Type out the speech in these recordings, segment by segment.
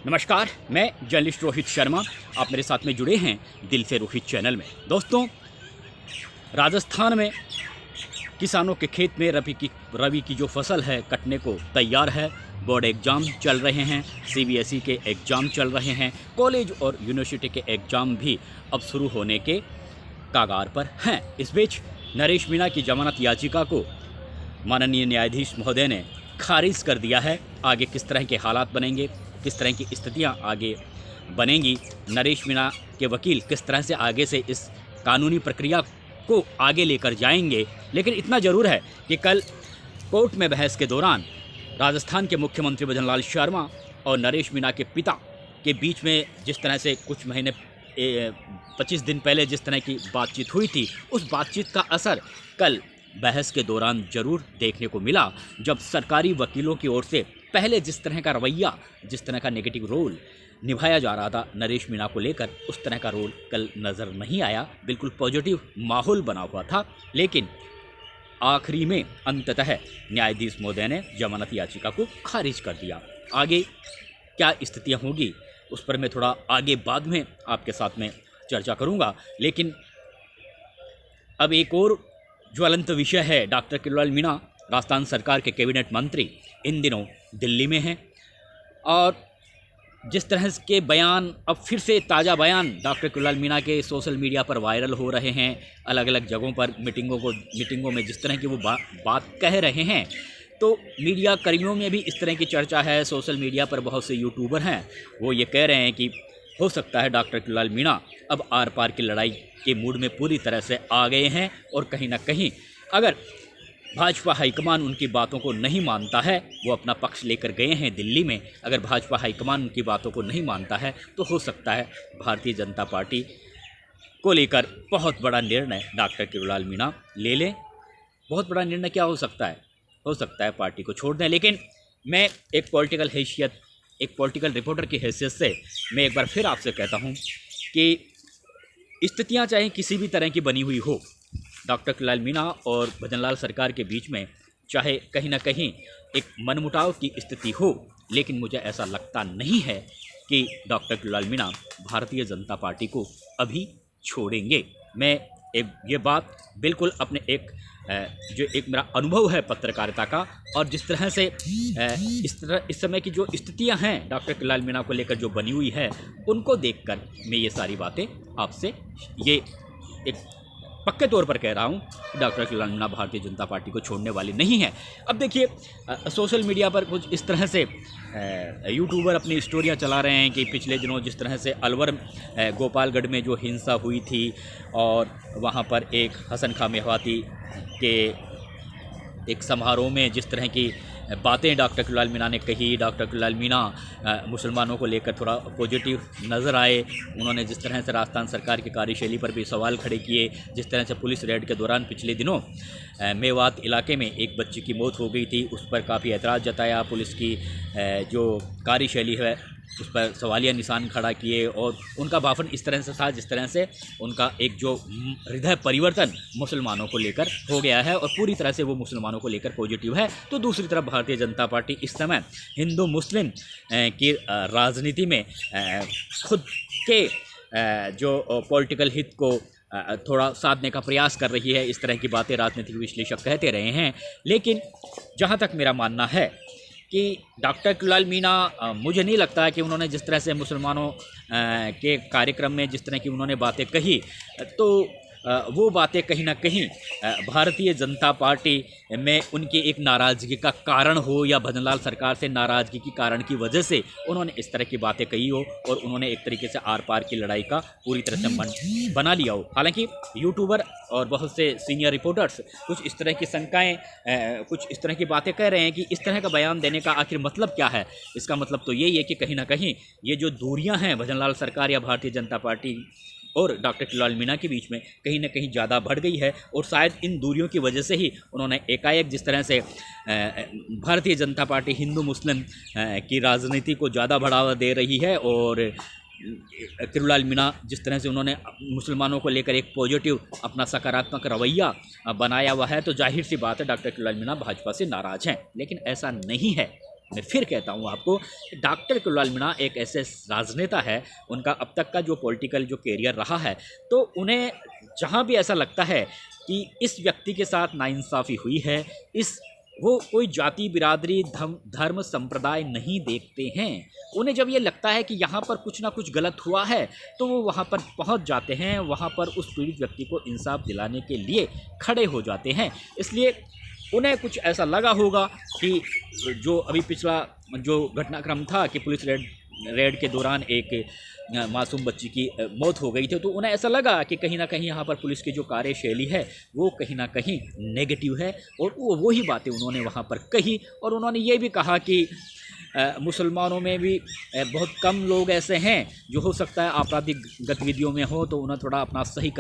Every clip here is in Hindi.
नमस्कार, मैं जर्नलिस्ट रोहित शर्मा। आप मेरे साथ में जुड़े हैं दिल से रोहित चैनल में। दोस्तों, राजस्थान में किसानों के खेत में रबी की जो फसल है कटने को तैयार है। बोर्ड एग्ज़ाम चल रहे हैं, सीबीएसई के एग्ज़ाम चल रहे हैं, कॉलेज और यूनिवर्सिटी के एग्ज़ाम भी अब शुरू होने के कागार पर हैं। इस बीच नरेश मीणा की जमानत याचिका को माननीय न्यायाधीश महोदय ने खारिज कर दिया है। आगे किस तरह के हालात बनेंगे, किस तरह की स्थितियां आगे बनेंगी, नरेश मीणा के वकील किस तरह से आगे से इस कानूनी प्रक्रिया को आगे लेकर जाएंगे। लेकिन इतना ज़रूर है कि कल कोर्ट में बहस के दौरान राजस्थान के मुख्यमंत्री भजनलाल शर्मा और नरेश मीणा के पिता के बीच में जिस तरह से कुछ महीने 25 दिन पहले जिस तरह की बातचीत हुई थी, उस बातचीत का असर कल बहस के दौरान ज़रूर देखने को मिला, जब सरकारी वकीलों की ओर से पहले जिस तरह का रवैया, जिस तरह का नेगेटिव रोल निभाया जा रहा था नरेश मीणा को लेकर, उस तरह का रोल कल नज़र नहीं आया। बिल्कुल पॉजिटिव माहौल बना हुआ था। लेकिन आखिरी में अंततः न्यायाधीश महोदय ने जमानत याचिका को खारिज कर दिया। आगे क्या स्थितियां होगी उस पर मैं थोड़ा आगे बाद में आपके साथ में चर्चा करूंगा। लेकिन अब एक और ज्वलंत विषय है। डॉक्टर किरोड़ीलाल मीणा राजस्थान सरकार के कैबिनेट मंत्री इन दिनों दिल्ली में हैं, और जिस तरह के बयान, अब फिर से ताज़ा बयान डॉक्टर किरोड़ीलाल मीणा के सोशल मीडिया पर वायरल हो रहे हैं। अलग अलग जगहों पर मीटिंगों में जिस तरह की वो बात कह रहे हैं, तो मीडिया कर्मियों में भी इस तरह की चर्चा है। सोशल मीडिया पर बहुत से यूट्यूबर हैं, वो ये कह रहे हैं कि हो सकता है डॉक्टर किरोड़ीलाल मीणा अब आर पार की लड़ाई के मूड में पूरी तरह से आ गए हैं, और कहीं ना कहीं अगर भाजपा हाईकमान उनकी बातों को नहीं मानता है, वो अपना पक्ष लेकर गए हैं दिल्ली में, अगर भाजपा हाईकमान उनकी बातों को नहीं मानता है तो हो सकता है भारतीय जनता पार्टी को लेकर बहुत बड़ा निर्णय डॉक्टर किरोड़ीलाल मीणा ले लें। बहुत बड़ा निर्णय क्या हो सकता है? हो सकता है पार्टी को छोड़ दें। लेकिन मैं एक पॉलिटिकल रिपोर्टर की हैसियत से मैं एक बार फिर आपसे कहता हूँ कि स्थितियाँ चाहे किसी भी तरह की बनी हुई हो, डॉक्टर किरोड़ीलाल मीणा और भजनलाल सरकार के बीच में चाहे कहीं ना कहीं एक मनमुटाव की स्थिति हो, लेकिन मुझे ऐसा लगता नहीं है कि डॉक्टर किरोड़ीलाल मीणा भारतीय जनता पार्टी को अभी छोड़ेंगे। मैं ये बात बिल्कुल अपने जो एक मेरा अनुभव है पत्रकारिता का, और जिस तरह से इस समय की जो स्थितियां हैं डॉक्टर किरोड़ीलाल मीणा को लेकर जो बनी हुई है, उनको देखकर मैं ये सारी बातें आपसे ये एक पक्के तौर पर कह रहा हूँ कि डॉक्टर किरोड़ीलाल मीणा भारतीय जनता पार्टी को छोड़ने वाली नहीं है। अब देखिए, सोशल मीडिया पर कुछ इस तरह से यूट्यूबर अपनी स्टोरियां चला रहे हैं कि पिछले दिनों जिस तरह से अलवर गोपालगढ़ में जो हिंसा हुई थी, और वहाँ पर एक हसन खां मेवाती के एक समारोह में जिस तरह की बातें डॉक्टर किरोड़ीलाल मीणा ने कही, डॉक्टर किरोड़ीलाल मीणा मुसलमानों को लेकर थोड़ा पॉजिटिव नज़र आए। उन्होंने जिस तरह से राजस्थान सरकार की कार्यशैली पर भी सवाल खड़े किए, जिस तरह से पुलिस रेड के दौरान पिछले दिनों मेवात इलाके में एक बच्ची की मौत हो गई थी, उस पर काफ़ी ऐतराज़ जताया। पुलिस की जो कार्यशैली है उस पर सवालिया निशान खड़ा किए, और उनका भाषण इस तरह से था जिस तरह से उनका एक जो हृदय परिवर्तन मुसलमानों को लेकर हो गया है, और पूरी तरह से वो मुसलमानों को लेकर पॉजिटिव है। तो दूसरी तरफ भारतीय जनता पार्टी इस समय हिंदू मुस्लिम की राजनीति में खुद के जो पॉलिटिकल हित को थोड़ा साधने का प्रयास कर रही है। इस तरह की बातें राजनीतिक विश्लेषक कहते रहे हैं। लेकिन जहाँ तक मेरा मानना है कि डॉक्टर किरोड़ीलाल मीणा, मुझे नहीं लगता है कि उन्होंने जिस तरह से मुसलमानों के कार्यक्रम में जिस तरह की उन्होंने बातें कही, तो वो बातें कहीं ना कहीं भारतीय जनता पार्टी में उनकी एक नाराज़गी का कारण हो, या भजनलाल सरकार से नाराज़गी की कारण की वजह से उन्होंने इस तरह की बातें कही हो, और उन्होंने एक तरीके से आर पार की लड़ाई का पूरी तरह से मन बना लिया हो। हालांकि यूट्यूबर और बहुत से सीनियर रिपोर्टर्स कुछ इस तरह की शंकाएँ, कुछ इस तरह की बातें कह रहे हैं कि इस तरह का बयान देने का आखिर मतलब क्या है। इसका मतलब तो यही है कि कहीं ना कहीं ये जो दूरियाँ हैं भजनलाल सरकार या भारतीय जनता पार्टी और डॉक्टर किरोड़ीलाल मीणा के बीच में कहीं ना कहीं ज़्यादा बढ़ गई है, और शायद इन दूरियों की वजह से ही उन्होंने एकाएक जिस तरह से भारतीय जनता पार्टी हिंदू मुस्लिम की राजनीति को ज़्यादा बढ़ावा दे रही है, और किरोड़ीलाल मीणा जिस तरह से उन्होंने मुसलमानों को लेकर एक पॉजिटिव अपना सकारात्मक रवैया बनाया हुआ है, तो जाहिर सी बात है डॉक्टर किरोड़ीलाल मीणा भाजपा से नाराज़ हैं। लेकिन ऐसा नहीं है। मैं फिर कहता हूँ आपको, डॉक्टर कुल्लाल मीणा एक ऐसे राजनेता है, उनका अब तक का जो पॉलिटिकल जो कैरियर रहा है, तो उन्हें जहाँ भी ऐसा लगता है कि इस व्यक्ति के साथ नाइंसाफ़ी हुई है, वो कोई जाति बिरादरी धर्म संप्रदाय नहीं देखते हैं। उन्हें जब ये लगता है कि यहाँ पर कुछ ना कुछ गलत हुआ है, तो वो वहाँ पर पहुँच जाते हैं, वहाँ पर उस पीड़ित व्यक्ति को इंसाफ दिलाने के लिए खड़े हो जाते हैं। इसलिए उन्हें कुछ ऐसा लगा होगा कि जो अभी पिछला जो घटनाक्रम था कि पुलिस रेड के दौरान एक मासूम बच्ची की मौत हो गई थी, तो उन्हें ऐसा लगा कि कहीं ना कहीं यहाँ पर पुलिस की जो कार्यशैली है वो कहीं ना कहीं नेगेटिव है, और वो ही बातें उन्होंने वहाँ पर कही। और उन्होंने ये भी कहा कि मुसलमानों में भी बहुत कम लोग ऐसे हैं जो हो सकता है आपराधिक गतिविधियों में हो, तो उन्हें थोड़ा अपना सही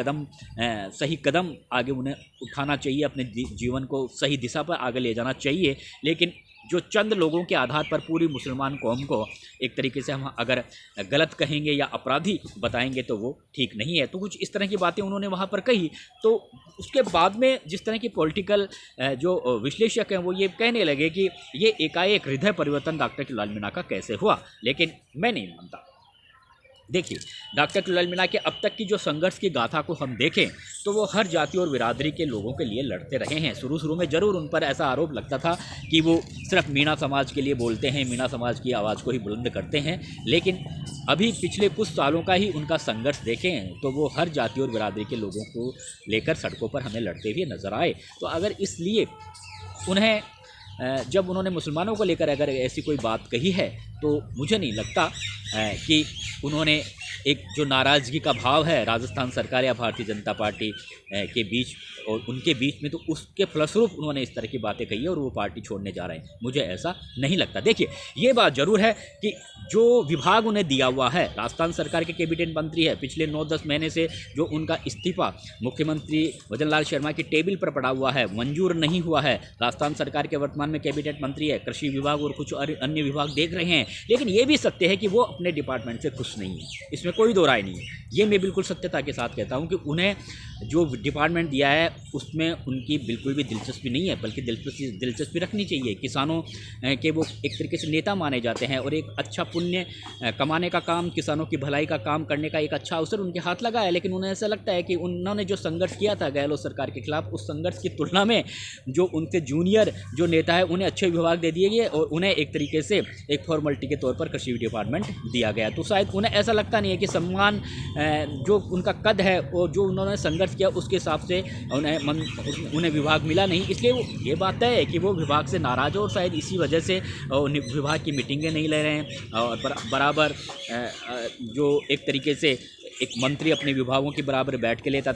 कदम आगे उन्हें उठाना चाहिए, अपने जीवन को सही दिशा पर आगे ले जाना चाहिए। लेकिन जो चंद लोगों के आधार पर पूरी मुसलमान कौम को एक तरीके से हम अगर गलत कहेंगे या अपराधी बताएंगे तो वो ठीक नहीं है। तो कुछ इस तरह की बातें उन्होंने वहाँ पर कही। तो उसके बाद में जिस तरह की पॉलिटिकल जो विश्लेषक हैं वो ये कहने लगे कि ये एकाएक हृदय परिवर्तन डॉक्टर कुल्लाल मीणा का कैसे हुआ, लेकिन मैं नहीं मानता। देखिए, डॉक्टर कुल्लाल मीणा के अब तक की जो संघर्ष की गाथा को हम देखें तो वो हर जाति और बिरादरी के लोगों के लिए लड़ते रहे हैं। शुरू में ज़रूर उन पर ऐसा आरोप लगता था कि वो सिर्फ मीणा समाज के लिए बोलते हैं, मीणा समाज की आवाज़ को ही बुलंद करते हैं, लेकिन अभी पिछले कुछ सालों का ही उनका संघर्ष देखें तो वो हर जाति और बिरादरी के लोगों को लेकर सड़कों पर हमें लड़ते हुए नज़र आए। तो अगर इसलिए उन्हें जब उन्होंने मुसलमानों को लेकर अगर ऐसी कोई बात कही है तो मुझे नहीं लगता कि उन्होंने एक जो नाराज़गी का भाव है राजस्थान सरकार या भारतीय जनता पार्टी के बीच और उनके बीच में, तो उसके फलस्वरूप उन्होंने इस तरह की बातें कही है और वो पार्टी छोड़ने जा रहे हैं, मुझे ऐसा नहीं लगता। देखिए, ये बात ज़रूर है कि जो विभाग उन्हें दिया हुआ है, राजस्थान सरकार के कैबिनेट मंत्री है, पिछले 9-10 महीने से जो उनका इस्तीफा मुख्यमंत्री भजन लाल शर्मा की टेबल पर पड़ा हुआ है, मंजूर नहीं हुआ है। राजस्थान सरकार के वर्तमान में कैबिनेट मंत्री है, कृषि विभाग और कुछ अन्य विभाग देख रहे हैं, लेकिन ये भी सत्य है कि वो अपने डिपार्टमेंट से खुश नहीं है, इसमें कोई दो राय नहीं है। ये मैं बिल्कुल सत्यता के साथ कहता हूँ कि उन्हें जो डिपार्टमेंट दिया है उसमें उनकी बिल्कुल भी दिलचस्पी नहीं है, बल्कि दिलचस्पी रखनी चाहिए। किसानों के वो एक तरीके से नेता माने जाते हैं और एक अच्छा पुण्य कमाने का काम, किसानों की भलाई का काम करने का एक अच्छा अवसर उनके हाथ लगा है। लेकिन उन्हें ऐसा लगता है कि उन्होंने जो संघर्ष किया था गहलोत सरकार के खिलाफ, उस संघर्ष की तुलना में जो उनके जूनियर जो नेता है उन्हें अच्छे विभाग दे दिए गए और उन्हें एक तरीके से एक फॉर्मेलिटी के तौर पर कृषि डिपार्टमेंट दिया गया। तो शायद उन्हें ऐसा लगता नहीं है कि सम्मान जो उनका कद है और जो उन्होंने संघर्ष किया उसके हिसाब से उन्हें विभाग मिला नहीं, इसलिए ये बात तय है कि वो विभाग से नाराज़ हो और शायद इसी वजह से विभाग की मीटिंगें नहीं ले रहे हैं और बराबर जो एक तरीके से एक मंत्री अपने विभागों के बराबर बैठ के लेता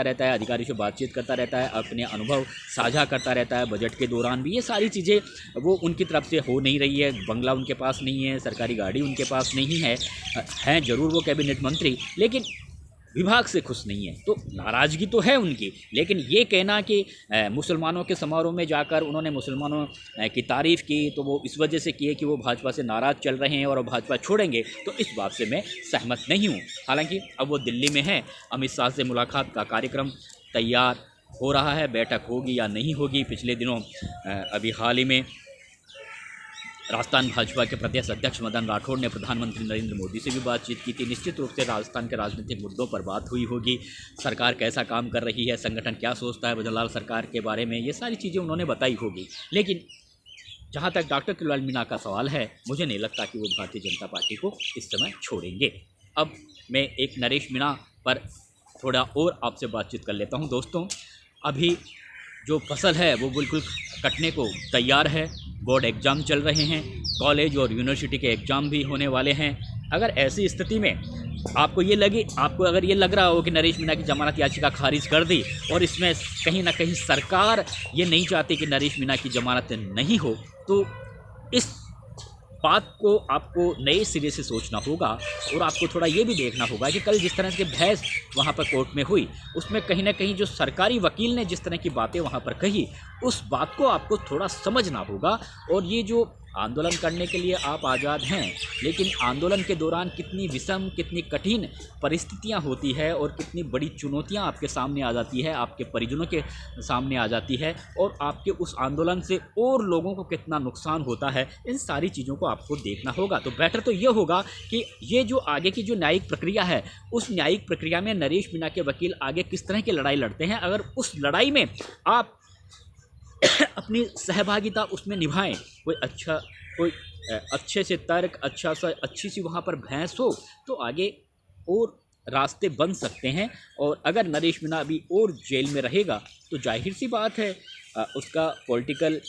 रहता है, अधिकारी से बातचीत करता रहता है, अपने अनुभव साझा करता रहता है। बजट के दौरान भी ये सारी चीज़ें वो उनकी तरफ से हो नहीं रही है। बंगला उनके पास नहीं है, सरकारी गाड़ी उनके पास नहीं है, हैं जरूर वो कैबिनेट मंत्री, लेकिन विभाग से खुश नहीं है। तो नाराज़गी तो है उनकी, लेकिन ये कहना कि मुसलमानों के समारोह में जाकर उन्होंने मुसलमानों की तारीफ़ की तो वो इस वजह से किए कि वो भाजपा से नाराज़ चल रहे हैं और भाजपा छोड़ेंगे, तो इस बात से मैं सहमत नहीं हूँ। हालांकि अब वो दिल्ली में हैं, अमित शाह से मुलाकात का कार्यक्रम तैयार हो रहा है, बैठक होगी या नहीं होगी। पिछले दिनों अभी हाल ही में राजस्थान भाजपा के प्रदेश अध्यक्ष मदन राठौड़ ने प्रधानमंत्री नरेंद्र मोदी से भी बातचीत की थी। निश्चित रूप से राजस्थान के राजनीतिक मुद्दों पर बात हुई होगी, सरकार कैसा काम कर रही है, संगठन क्या सोचता है भजन लाल सरकार के बारे में, ये सारी चीज़ें उन्होंने बताई होगी। लेकिन जहाँ तक डॉक्टर कुल्लाल मीणा का सवाल है, मुझे नहीं लगता कि वो भारतीय जनता पार्टी को इस समय छोड़ेंगे। अब मैं एक नरेश मीणा पर थोड़ा और आपसे बातचीत कर लेता हूँ। दोस्तों, अभी जो फसल है वो बिल्कुल कटने को तैयार है, बोर्ड एग्ज़ाम चल रहे हैं, कॉलेज और यूनिवर्सिटी के एग्ज़ाम भी होने वाले हैं। अगर ऐसी स्थिति में आपको अगर ये लग रहा हो कि नरेश मीणा की जमानत याचिका खारिज कर दी और इसमें कहीं ना कहीं सरकार ये नहीं चाहती कि नरेश मीणा की जमानत नहीं हो, तो इस बात को आपको नए सिरे से सोचना होगा और आपको थोड़ा ये भी देखना होगा कि कल जिस तरह की बहस वहाँ पर कोर्ट में हुई, उसमें कहीं ना कहीं जो सरकारी वकील ने जिस तरह की बातें वहाँ पर कही, उस बात को आपको थोड़ा समझना होगा। और ये जो आंदोलन करने के लिए आप आज़ाद हैं, लेकिन आंदोलन के दौरान कितनी विषम, कितनी कठिन परिस्थितियां होती है और कितनी बड़ी चुनौतियां आपके सामने आ जाती है, आपके परिजनों के सामने आ जाती है, और आपके उस आंदोलन से और लोगों को कितना नुकसान होता है, इन सारी चीज़ों को आपको देखना होगा। तो बेटर तो ये होगा कि ये जो आगे की जो न्यायिक प्रक्रिया है, उस न्यायिक प्रक्रिया में नरेश मीणा के वकील आगे किस तरह की लड़ाई लड़ते हैं, अगर उस लड़ाई में आप अपनी सहभागिता उसमें निभाएं, कोई अच्छे से तर्क, अच्छी सी वहाँ पर बहस हो, तो आगे और रास्ते बन सकते हैं। और अगर नरेश मीणा अभी और जेल में रहेगा तो जाहिर सी बात है उसका पॉलिटिकल,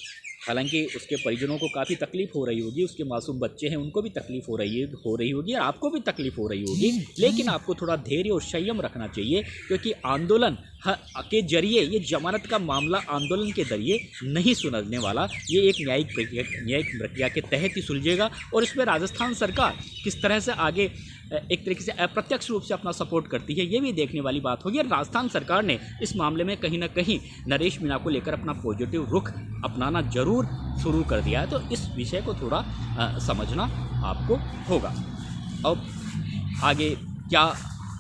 हालांकि उसके परिजनों को काफ़ी तकलीफ़ हो रही होगी, उसके मासूम बच्चे हैं उनको भी तकलीफ़ हो रही होगी और आपको भी तकलीफ़ हो रही होगी, लेकिन आपको थोड़ा धैर्य और संयम रखना चाहिए, क्योंकि आंदोलन के जरिए, ये जमानत का मामला आंदोलन के जरिए नहीं सुलझने वाला, ये एक न्यायिक प्रक्रिया के तहत ही सुलझेगा। और इसमें राजस्थान सरकार किस तरह से आगे एक तरीके से अप्रत्यक्ष रूप से अपना सपोर्ट करती है, ये भी देखने वाली बात होगी। और राजस्थान सरकार ने इस मामले में कहीं ना कहीं नरेश मीणा को लेकर अपना पॉजिटिव रुख अपनाना जरूर शुरू कर दिया है, तो इस विषय को थोड़ा समझना आपको होगा। अब आगे क्या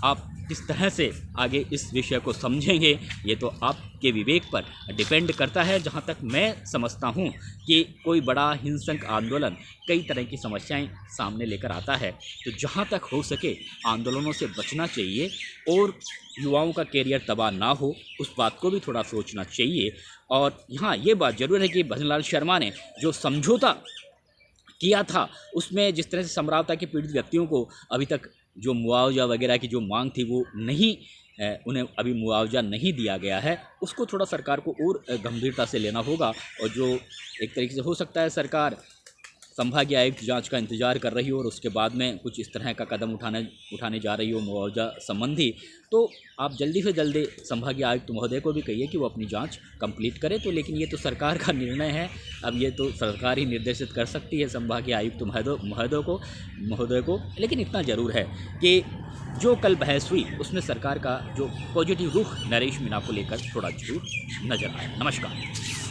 आप किस तरह से आगे इस विषय को समझेंगे, ये तो आपके विवेक पर डिपेंड करता है। जहाँ तक मैं समझता हूँ कि कोई बड़ा हिंसक आंदोलन कई तरह की समस्याएं सामने लेकर आता है, तो जहाँ तक हो सके आंदोलनों से बचना चाहिए और युवाओं का कैरियर तबाह ना हो, उस बात को भी थोड़ा सोचना चाहिए। और यहाँ ये बात ज़रूर है कि भजनलाल शर्मा ने जो समझौता किया था, उसमें जिस तरह से समरावता के पीड़ित व्यक्तियों को अभी तक जो मुआवजा वगैरह की जो मांग थी वो नहीं, उन्हें अभी मुआवजा नहीं दिया गया है, उसको थोड़ा सरकार को और गंभीरता से लेना होगा। और जो एक तरीके से हो सकता है सरकार संभागीय आयुक्त जांच का इंतजार कर रही हो और उसके बाद में कुछ इस तरह का कदम उठाने जा रही हो मुआवजा संबंधी, तो आप जल्दी से जल्दी संभागीय आयुक्त महोदय को भी कहिए कि वो अपनी जांच कंप्लीट करे। तो लेकिन ये तो सरकार का निर्णय है, अब ये तो सरकार ही निर्देशित कर सकती है संभागीय आयुक्त महोदय को। लेकिन इतना ज़रूर है कि जो कल बहस हुई उसमें सरकार का जो पॉजिटिव रुख नरेश मीणा को लेकर थोड़ा जरूर नजर आया। नमस्कार।